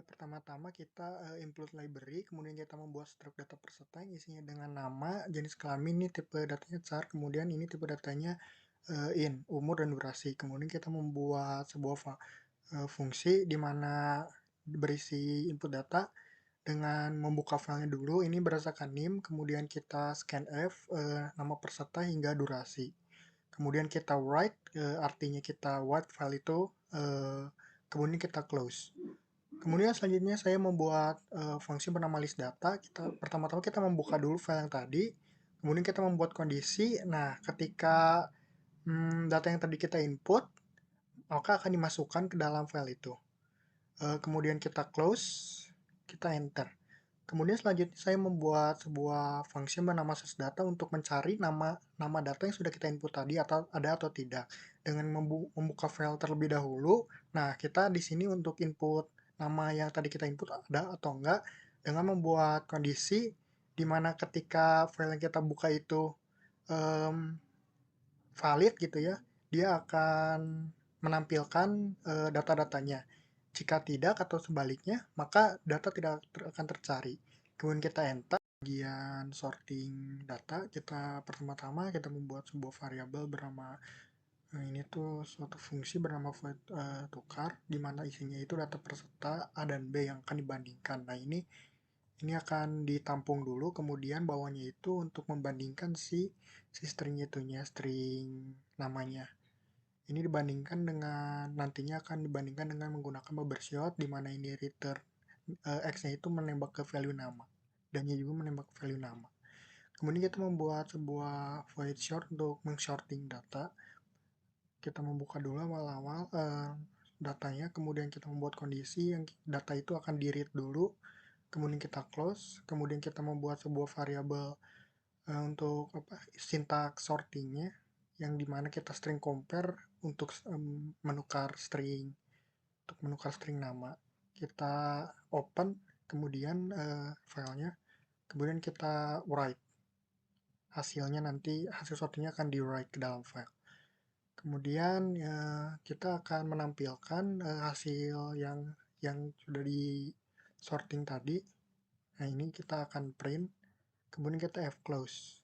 Pertama-tama kita include library, kemudian kita membuat struct data peserta yang isinya dengan nama, jenis kelamin, ini tipe datanya char, kemudian ini tipe datanya umur dan durasi. Kemudian kita membuat sebuah fungsi di mana berisi input data dengan membuka filenya dulu, ini berdasarkan NIM, kemudian kita scanf, nama peserta hingga durasi. Kemudian kita write, artinya kita write file itu, kemudian kita close. Kemudian selanjutnya saya membuat fungsi bernama list data. Pertama-tama kita membuka dulu file yang tadi, kemudian kita membuat kondisi. Nah, ketika data yang tadi kita input, maka akan dimasukkan ke dalam file itu. Kemudian kita close, kita enter. Kemudian selanjutnya saya membuat sebuah fungsi bernama search data untuk mencari nama data yang sudah kita input tadi atau ada atau tidak. Dengan membuka file terlebih dahulu, nah kita di sini untuk input nama yang tadi kita input ada atau enggak, dengan membuat kondisi di mana ketika file yang kita buka itu um, valid gitu ya, dia akan menampilkan data-datanya. Jika tidak atau sebaliknya, maka data tidak akan tercari. Kemudian kita enter bagian sorting data. Pertama-tama kita membuat sebuah variabel bernama ini tuh suatu fungsi bernama void tukar, di mana isinya itu data peserta A dan B yang akan dibandingkan. Nah, ini akan ditampung dulu, kemudian bawahnya itu untuk membandingkan si string itunya, string namanya. Ini dibandingkan dengan, nantinya akan dibandingkan dengan menggunakan bubble shot, di mana ini return X-nya itu menembak ke value nama, dan-nya juga menembak ke value nama. Kemudian kita membuat sebuah void short untuk meng-shorting data. Kita membuka dulu awal-awal datanya, kemudian kita membuat kondisi yang data itu akan di-read dulu, kemudian kita close, kemudian kita membuat sebuah variabel untuk syntax sortingnya, yang dimana kita string compare untuk menukar string nama. Kita open kemudian filenya, kemudian kita write hasilnya, nanti hasil sortingnya akan di write ke dalam file. Kemudian kita akan menampilkan hasil yang sudah di sorting tadi. Nah, ini kita akan print, kemudian kita F close.